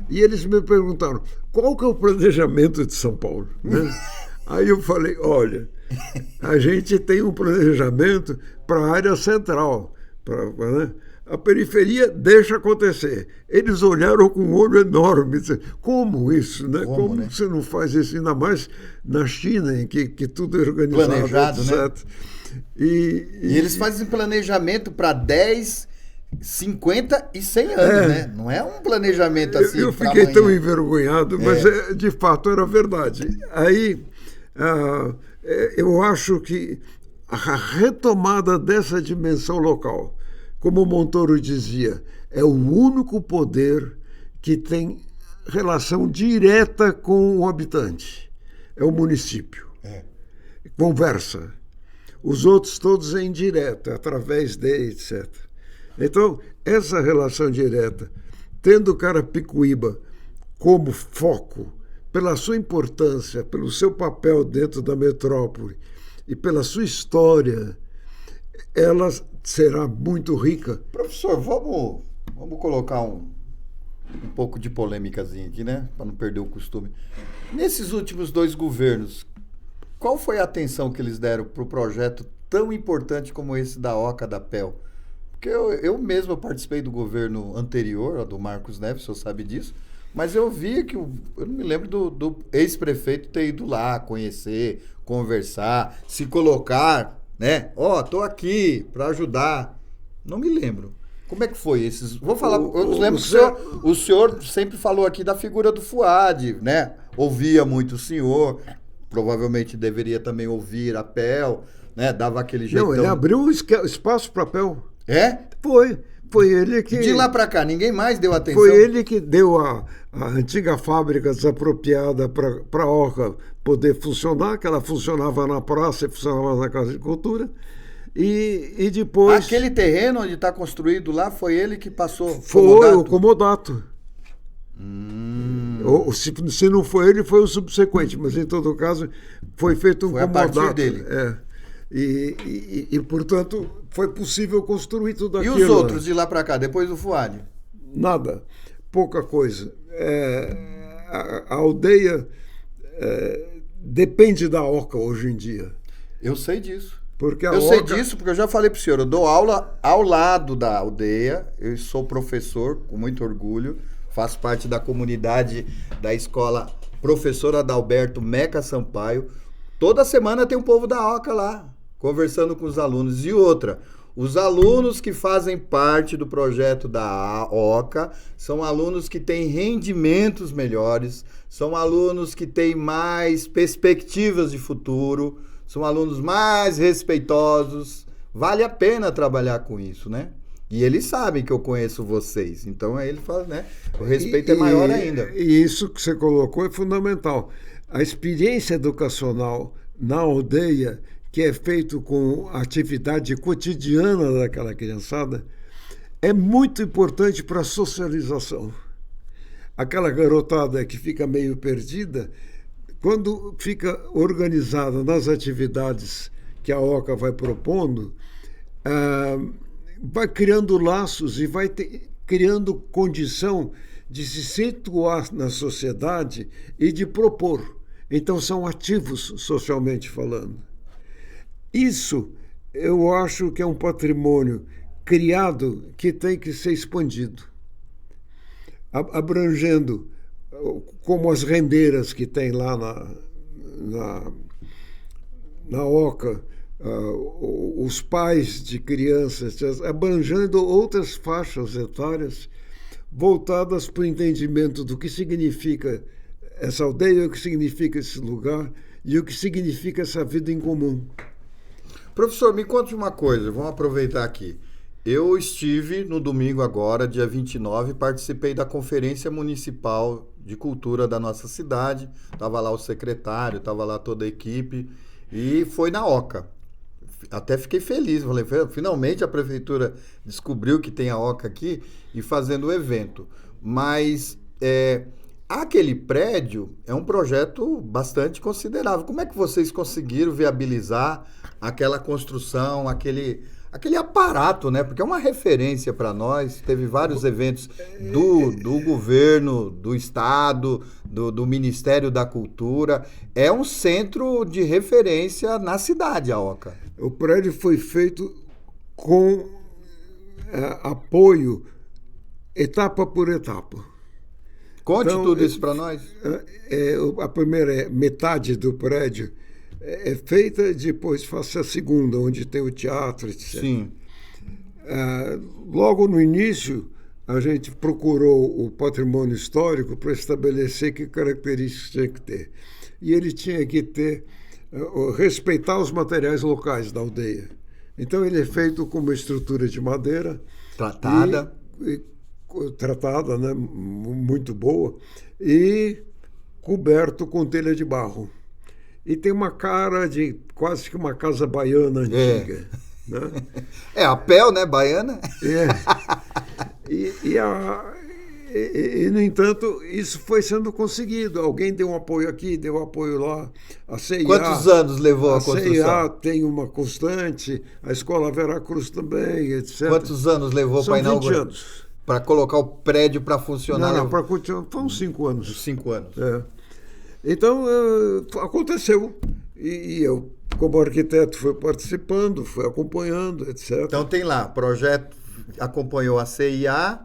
[SPEAKER 2] E eles me perguntaram, qual que é o planejamento de São Paulo? Né? Aí eu falei, olha, a gente tem um planejamento para a área central, né? A periferia deixa acontecer. Eles olharam com um olho enorme, disseram, como isso, né? Como
[SPEAKER 1] né?
[SPEAKER 2] Você não faz isso, ainda mais na China, em que tudo é organizado,
[SPEAKER 1] planejado,
[SPEAKER 2] etc.
[SPEAKER 1] Né? E eles fazem planejamento para 10, 50 e 100 anos, né? Não é um planejamento assim.
[SPEAKER 2] Eu fiquei tão envergonhado, mas de fato era verdade. Aí eu acho que a retomada dessa dimensão local, como o Montoro dizia, é o único poder que tem relação direta com o habitante. É o município. Conversa. Os outros todos é indireta, através de, etc. Então, essa relação direta, tendo Carapicuíba como foco, pela sua importância, pelo seu papel dentro da metrópole e pela sua história, ela será muito rica.
[SPEAKER 1] Professor, vamos colocar um pouco de polêmicazinha aqui, né? Para não perder o costume. Nesses últimos 2 governos, qual foi a atenção que eles deram para o projeto tão importante como esse da Oca da PEL? Porque eu mesmo participei do governo anterior, do Marcos Neves, o senhor sabe disso, mas eu vi que, eu não me lembro do ex-prefeito ter ido lá conhecer, conversar, se colocar, né? Tô aqui para ajudar. Não me lembro. Como é que foi esses? Vou falar, eu lembro que o senhor sempre falou aqui da figura do Fuad, né? Ouvia muito o senhor, provavelmente deveria também ouvir a PEL, né? Dava aquele jeitão.
[SPEAKER 2] Não, ele abriu espaço para a PEL.
[SPEAKER 1] É?
[SPEAKER 2] Foi ele que...
[SPEAKER 1] De lá para cá, ninguém mais deu atenção?
[SPEAKER 2] Foi ele que deu a antiga fábrica desapropriada para a Oca poder funcionar, que ela funcionava na praça e funcionava na Casa de Cultura. E depois...
[SPEAKER 1] Aquele terreno onde está construído lá, foi ele que passou?
[SPEAKER 2] Foi o comodato. Se não foi ele, foi o subsequente, mas em todo caso foi feito um comodato.
[SPEAKER 1] Foi a partir dele.
[SPEAKER 2] E, portanto, foi possível construir tudo aquilo.
[SPEAKER 1] E os outros de lá para cá, depois do Fuad?
[SPEAKER 2] Nada, pouca coisa. A aldeia depende da Oca hoje em dia.
[SPEAKER 1] Eu sei disso.
[SPEAKER 2] Sei
[SPEAKER 1] disso porque eu já falei para o senhor, eu dou aula ao lado da aldeia, eu sou professor, com muito orgulho, faço parte da comunidade da escola Professor Adalberto Meca Sampaio. Toda semana tem um povo da Oca lá, conversando com os alunos. E outra, os alunos que fazem parte do projeto da Oca são alunos que têm rendimentos melhores, são alunos que têm mais perspectivas de futuro, são alunos mais respeitosos. Vale a pena trabalhar com isso, né? E eles sabem que eu conheço vocês. Então, aí ele fala, né? O respeito é maior ainda.
[SPEAKER 2] E isso que você colocou é fundamental. A experiência educacional na aldeia, que é feito com a atividade cotidiana daquela criançada, é muito importante para a socialização. Aquela garotada que fica meio perdida, quando fica organizada nas atividades que a Oca vai propondo, vai criando laços e vai criando condição de se situar na sociedade e de propor. Então, são ativos socialmente falando. Isso eu acho que é um patrimônio criado que tem que ser expandido, abrangendo, como as rendeiras que tem lá na Oca, os pais de crianças, abrangendo outras faixas etárias voltadas para o entendimento do que significa essa aldeia, o que significa esse lugar e o que significa essa vida em comum.
[SPEAKER 1] Professor, me conte uma coisa, vamos aproveitar aqui. Eu estive no domingo agora, dia 29, participei da Conferência Municipal de Cultura da nossa cidade, estava lá o secretário, estava lá toda a equipe, e foi na Oca. Até fiquei feliz, falei, finalmente a prefeitura descobriu que tem a Oca aqui e fazendo o evento. Mas aquele prédio é um projeto bastante considerável. Como é que vocês conseguiram viabilizar aquela construção, aquele aparato, né? Porque é uma referência para nós, teve vários eventos do governo, do estado, do Ministério da Cultura. É um centro de referência na cidade, a Oca.
[SPEAKER 2] O prédio foi feito com apoio etapa por etapa.
[SPEAKER 1] Conte então, tudo isso para nós.
[SPEAKER 2] A primeira metade do prédio é feita, depois faço a segunda, onde tem o teatro, etc.
[SPEAKER 1] Sim.
[SPEAKER 2] Logo no início, a gente procurou o patrimônio histórico para estabelecer que características tinha que ter. E ele tinha que ter, respeitar os materiais locais da aldeia. Então ele é feito com uma estrutura de madeira.
[SPEAKER 1] Tratada.
[SPEAKER 2] Tratada, né? Muito boa. E coberto com telha de barro. E tem uma cara de quase que uma casa baiana antiga. Né?
[SPEAKER 1] A Pel, né? Baiana.
[SPEAKER 2] No entanto, isso foi sendo conseguido. Alguém deu um apoio aqui, deu um apoio lá. A CIA,
[SPEAKER 1] quantos anos levou a construção?
[SPEAKER 2] A CIA tem uma constante, a Escola Veracruz também, etc.
[SPEAKER 1] Quantos anos levou para inaugurar?
[SPEAKER 2] 20 anos.
[SPEAKER 1] Para colocar o prédio para funcionar?
[SPEAKER 2] Não, para continuar, foi uns 5 anos.
[SPEAKER 1] 5 anos.
[SPEAKER 2] Então, aconteceu. E eu, como arquiteto, fui participando, fui acompanhando, etc.
[SPEAKER 1] Então tem lá, projeto acompanhou a CIA,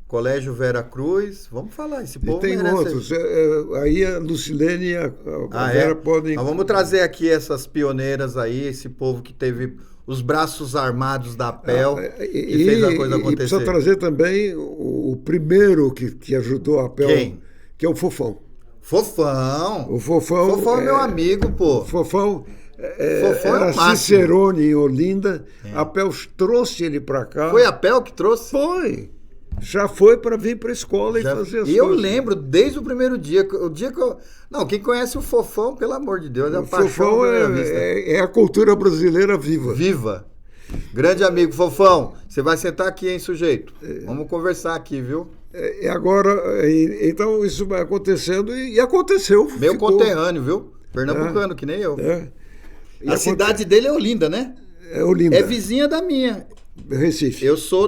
[SPEAKER 1] Colégio Veracruz. Vamos falar, esse povo
[SPEAKER 2] merece. E tem outros. Aí a Lucilene e a Vera podem...
[SPEAKER 1] Vamos trazer aqui essas pioneiras aí, esse povo que teve os braços armados da Pel e fez a coisa acontecer.
[SPEAKER 2] E precisa trazer também o primeiro que ajudou a Pel.
[SPEAKER 1] Quem?
[SPEAKER 2] Que é o Fofão.
[SPEAKER 1] Fofão!
[SPEAKER 2] O Fofão...
[SPEAKER 1] Fofão é meu amigo, pô.
[SPEAKER 2] Fofão
[SPEAKER 1] era
[SPEAKER 2] Cicerone em Olinda. A Pel trouxe ele para cá.
[SPEAKER 1] Foi a Pel que trouxe?
[SPEAKER 2] Foi. Já foi para vir para a escola e fazer as coisas.
[SPEAKER 1] E eu lembro, desde o primeiro dia, o dia que eu... Não, quem conhece o Fofão, pelo amor de Deus, é a paixão.
[SPEAKER 2] Fofão é a cultura brasileira viva.
[SPEAKER 1] Viva. Grande amigo, Fofão, você vai sentar aqui, hein, sujeito? Vamos conversar aqui, viu?
[SPEAKER 2] Então isso vai acontecendo e aconteceu.
[SPEAKER 1] Meu conterrâneo, viu? Pernambucano, que nem eu. A cidade dele é Olinda, né?
[SPEAKER 2] É Olinda.
[SPEAKER 1] É vizinha da minha.
[SPEAKER 2] Recife.
[SPEAKER 1] Eu sou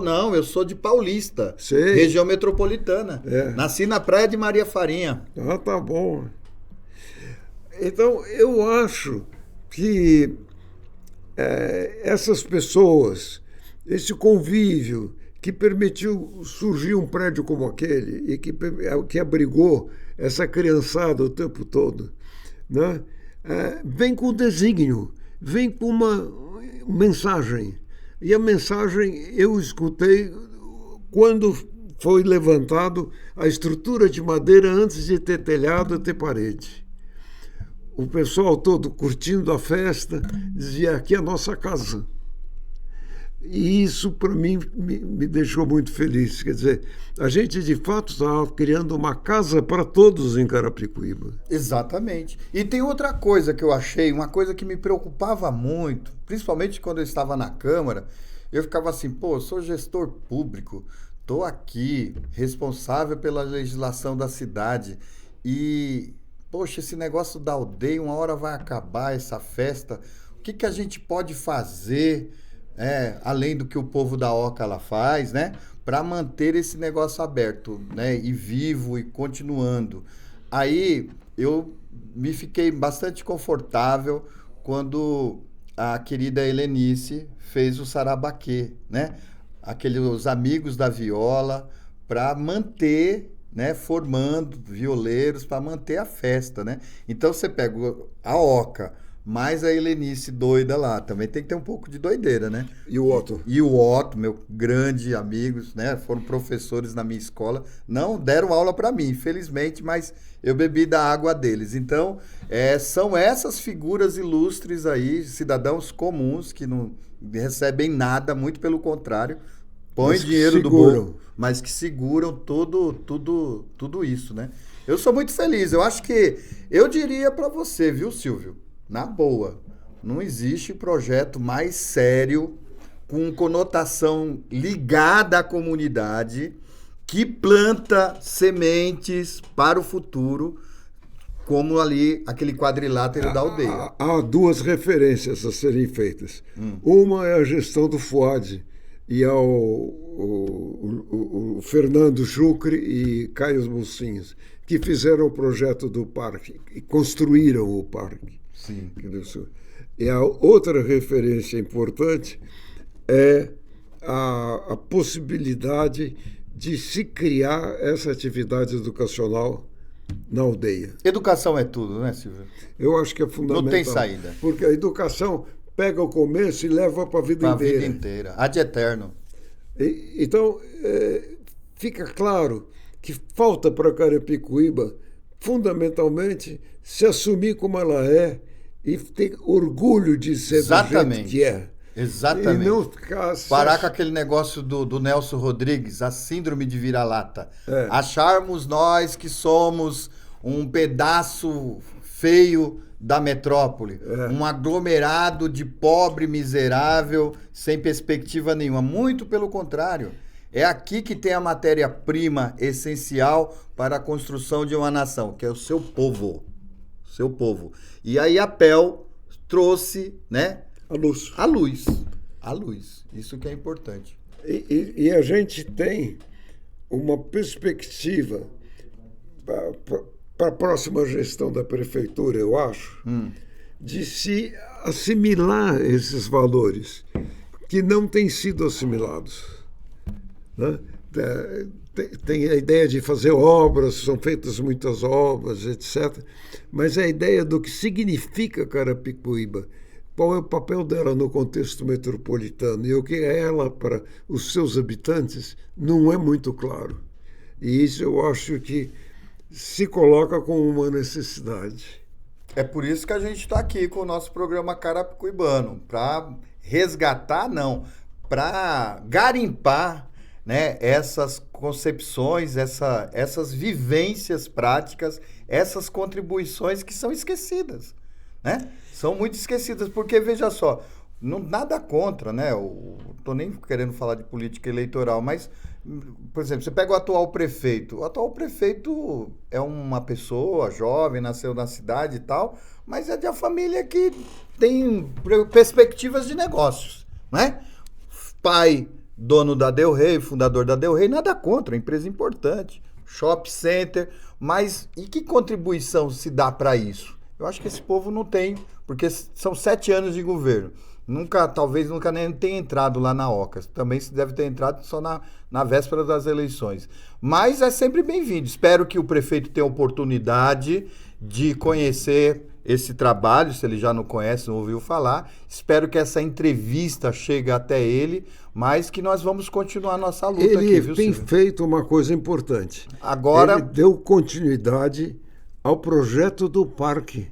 [SPEAKER 1] de Paulista,
[SPEAKER 2] Sei.
[SPEAKER 1] Região metropolitana. Nasci na praia de Maria Farinha.
[SPEAKER 2] Tá bom. Então, eu acho que essas pessoas, esse convívio que permitiu surgir um prédio como aquele e que abrigou essa criançada o tempo todo, né? Vem com desígnio, vem com uma mensagem. E a mensagem eu escutei quando foi levantado a estrutura de madeira antes de ter telhado e ter parede. O pessoal todo curtindo a festa dizia: aqui é a nossa casa. E isso, para mim, me deixou muito feliz. Quer dizer, a gente, de fato, estava criando uma casa para todos em Carapicuíba.
[SPEAKER 1] Exatamente. E tem outra coisa que eu achei, uma coisa que me preocupava muito, principalmente quando eu estava na Câmara, eu ficava assim, eu sou gestor público, estou aqui, responsável pela legislação da cidade, e, poxa, esse negócio da aldeia, uma hora vai acabar essa festa, o que a gente pode fazer... além do que o povo da Oca lá faz, né? para manter esse negócio aberto, né? E vivo e continuando. Aí eu me fiquei bastante confortável quando a querida Helenice fez o Sarabaquê, né? Os amigos da viola, para manter, né? Formando violeiros para manter a festa, né? Então você pega a Oca, mais a Helenice doida lá, também tem que ter um pouco de doideira, né?
[SPEAKER 2] E o Otto?
[SPEAKER 1] E o Otto, meu grande amigo, né? Foram professores na minha escola, não deram aula para mim, infelizmente, mas eu bebi da água deles. Então, são essas figuras ilustres aí, cidadãos comuns que não recebem nada, muito pelo contrário, põem dinheiro do bolso, mas que seguram tudo isso, né? Eu sou muito feliz. Eu acho que eu diria para você, viu, Silvio? Na boa, não existe projeto mais sério, com conotação ligada à comunidade, que planta sementes para o futuro, como ali aquele quadrilátero da aldeia.
[SPEAKER 2] Há duas referências a serem feitas. Uma é a gestão do FUAD e o Fernando Jucre e Caio Mocinhos, que fizeram o projeto do parque e construíram o parque.
[SPEAKER 1] Sim.
[SPEAKER 2] E a outra referência importante é a possibilidade de se criar essa atividade educacional na aldeia.
[SPEAKER 1] Educação é tudo, né, Silvio?
[SPEAKER 2] Eu acho que é fundamental.
[SPEAKER 1] Não tem saída.
[SPEAKER 2] Porque a educação pega o começo e leva para a vida inteira.
[SPEAKER 1] Para a vida inteira. Ad eterno.
[SPEAKER 2] Então, fica claro que falta para Carapicuíba, fundamentalmente, se assumir como ela é e ter orgulho de ser do jeito que é.
[SPEAKER 1] Exatamente.
[SPEAKER 2] E não ficar
[SPEAKER 1] parar com aquele negócio do Nelson Rodrigues, a síndrome de vira-lata. Acharmos nós que somos um pedaço feio da metrópole, um aglomerado de pobre, miserável, sem perspectiva nenhuma. Muito pelo contrário. É aqui que tem a matéria-prima essencial para a construção de uma nação, que é o seu povo. Seu povo. E aí a PEL trouxe, né? A luz. Isso que é importante.
[SPEAKER 2] E a gente tem uma perspectiva para a próxima gestão da prefeitura, eu acho, de se assimilar esses valores que não têm sido assimilados. Né? Tem a ideia de fazer obras, são feitas muitas obras, etc. Mas a ideia do que significa Carapicuíba, qual é o papel dela no contexto metropolitano e o que é ela para os seus habitantes, não é muito claro. E isso eu acho que se coloca como uma necessidade.
[SPEAKER 1] É por isso que a gente está aqui com o nosso programa Carapicuibano, para resgatar, para garimpar, né, essas concepções, essas vivêncies práticas, essas contribuições que são esquecidas, né? São muito esquecidas, porque, veja só, nada contra, né? Estou nem querendo falar de política eleitoral, mas, por exemplo, você pega o atual prefeito. O atual prefeito é uma pessoa jovem, nasceu na cidade e tal, mas é de uma família que tem perspectivas de negócios, né? Pai, dono da Del Rey, fundador da Del Rey, nada contra, é uma empresa importante, shopping center, mas e que contribuição se dá para isso? Eu acho que esse povo não tem, porque são 7 anos de governo. Talvez nunca nem tenha entrado lá na Oca. Também se deve ter entrado só na véspera das eleições. Mas é sempre bem-vindo. Espero que o prefeito tenha oportunidade de conhecer esse trabalho, se ele já não conhece, não ouviu falar. Espero que essa entrevista chegue até ele, mas que nós vamos continuar nossa luta aqui, viu,
[SPEAKER 2] Ele tem
[SPEAKER 1] Silvio?
[SPEAKER 2] feito uma coisa importante.
[SPEAKER 1] Agora,
[SPEAKER 2] ele deu continuidade ao projeto do parque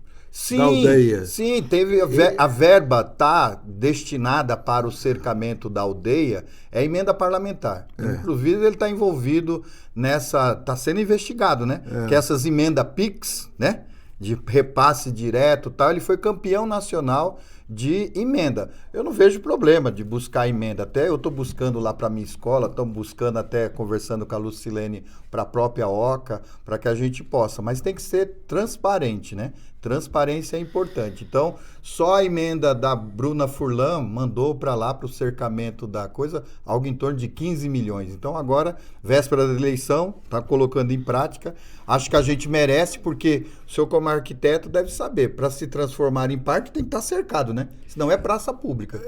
[SPEAKER 2] da aldeia.
[SPEAKER 1] Sim, teve a verba está destinada para o cercamento da aldeia, é emenda parlamentar. Inclusive, ele está envolvido está sendo investigado, né? Que essas emendas PIX, né? De repasse direto e tal, ele foi campeão nacional de emenda. Eu não vejo problema de buscar emenda. Até eu estou buscando lá para a minha escola, estamos buscando até, conversando com a Lucilene, para a própria Oca, para que a gente possa. Mas tem que ser transparente, né? Transparência é importante. Então, só a emenda da Bruna Furlan mandou para lá, para o cercamento da coisa, algo em torno de 15 milhões. Então, agora, véspera da eleição, está colocando em prática. Acho que a gente merece, porque o senhor, como arquiteto, deve saber, para se transformar em parque, tem que estar cercado, né? Senão é praça pública.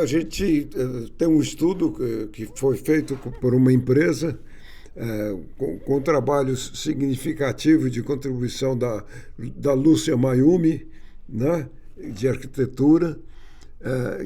[SPEAKER 2] A gente tem um estudo que foi feito por uma empresa, com trabalhos significativos de contribuição da Lúcia Mayumi, né, de arquitetura,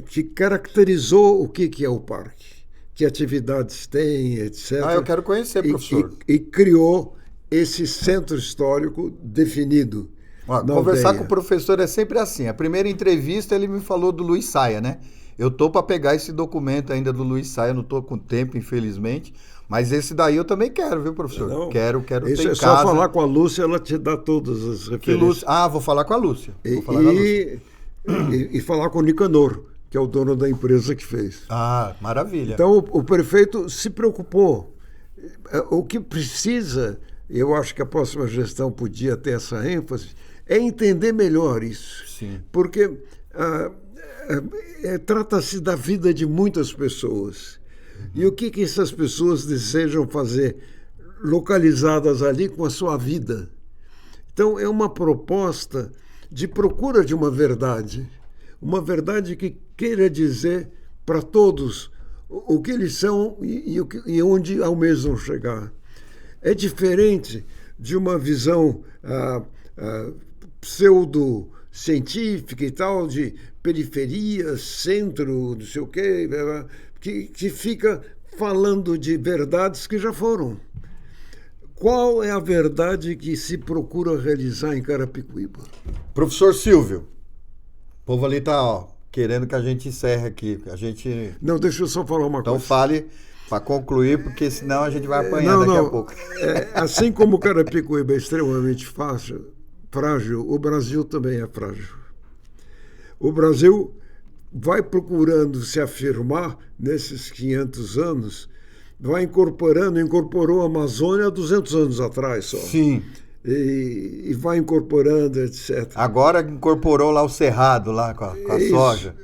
[SPEAKER 2] que caracterizou o que é o parque, que atividades tem, etc.
[SPEAKER 1] Eu quero conhecer, professor.
[SPEAKER 2] E criou esse centro histórico definido.
[SPEAKER 1] Conversar
[SPEAKER 2] aldeia.
[SPEAKER 1] com o professor é sempre assim. A primeira entrevista ele me falou do Luiz Saia, né? Eu tô para pegar esse documento ainda do Luiz Saia, não tô com tempo, infelizmente. Mas esse daí eu também quero, viu, professor?
[SPEAKER 2] Não,
[SPEAKER 1] Quero ter
[SPEAKER 2] isso
[SPEAKER 1] em
[SPEAKER 2] é
[SPEAKER 1] casa.
[SPEAKER 2] só falar com a Lúcia, ela te dá todas as referências.
[SPEAKER 1] Vou falar com a Lúcia.
[SPEAKER 2] E falar com o Nicanor, que é o dono da empresa que fez.
[SPEAKER 1] Maravilha.
[SPEAKER 2] Então, o prefeito se preocupou. O que precisa, eu acho que a próxima gestão podia ter essa ênfase, é entender melhor isso.
[SPEAKER 1] Sim.
[SPEAKER 2] Porque trata-se da vida de muitas pessoas. E o que essas pessoas desejam fazer localizadas ali com a sua vida? Então, é uma proposta de procura de uma verdade que queira dizer para todos o que eles são e onde almejam chegar. É diferente de uma visão pseudo-científica e tal, de periferia, centro, não sei o quê, que fica falando de verdades que já foram. Qual é a verdade que se procura realizar em Carapicuíba?
[SPEAKER 1] Professor Silvio, o povo ali está querendo que a gente encerre aqui.
[SPEAKER 2] Não, deixa eu só falar uma coisa.
[SPEAKER 1] Então fale para concluir, porque senão a gente vai apanhar daqui a pouco.
[SPEAKER 2] Assim como Carapicuíba é extremamente frágil, o Brasil também é frágil. O Brasil vai procurando se afirmar nesses 500 anos, incorporou a Amazônia há 200 anos atrás só.
[SPEAKER 1] Sim.
[SPEAKER 2] E vai incorporando, etc.
[SPEAKER 1] Agora incorporou lá o Cerrado, lá com a soja.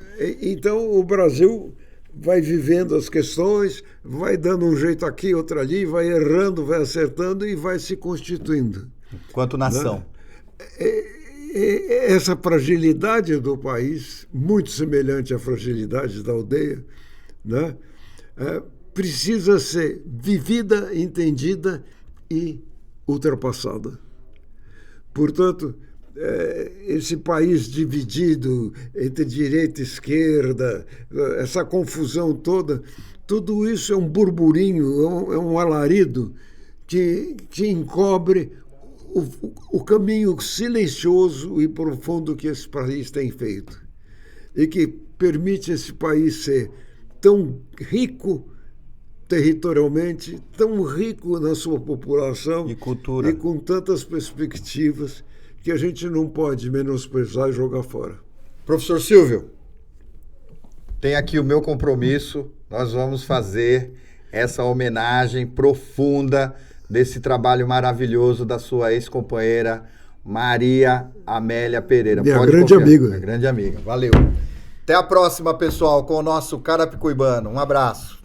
[SPEAKER 2] Então o Brasil vai vivendo as questões, vai dando um jeito aqui, outro ali, vai errando, vai acertando e vai se constituindo.
[SPEAKER 1] Enquanto nação.
[SPEAKER 2] Essa fragilidade do país, muito semelhante à fragilidade da aldeia, né, precisa ser vivida, entendida e ultrapassada. Portanto, esse país dividido entre direita e esquerda, essa confusão toda, tudo isso é um burburinho, é um alarido que encobre o caminho silencioso e profundo que esse país tem feito e que permite esse país ser tão rico territorialmente, tão rico na sua população
[SPEAKER 1] e cultura,
[SPEAKER 2] e com tantas perspectivas que a gente não pode menosprezar e jogar fora.
[SPEAKER 1] Professor Silvio, tem aqui o meu compromisso, nós vamos fazer essa homenagem profunda desse trabalho maravilhoso da sua ex-companheira Maria Amélia Pereira.
[SPEAKER 2] Minha grande amiga.
[SPEAKER 1] Minha grande amiga. Valeu. Até a próxima, pessoal, com o nosso Carapicuibano. Um abraço.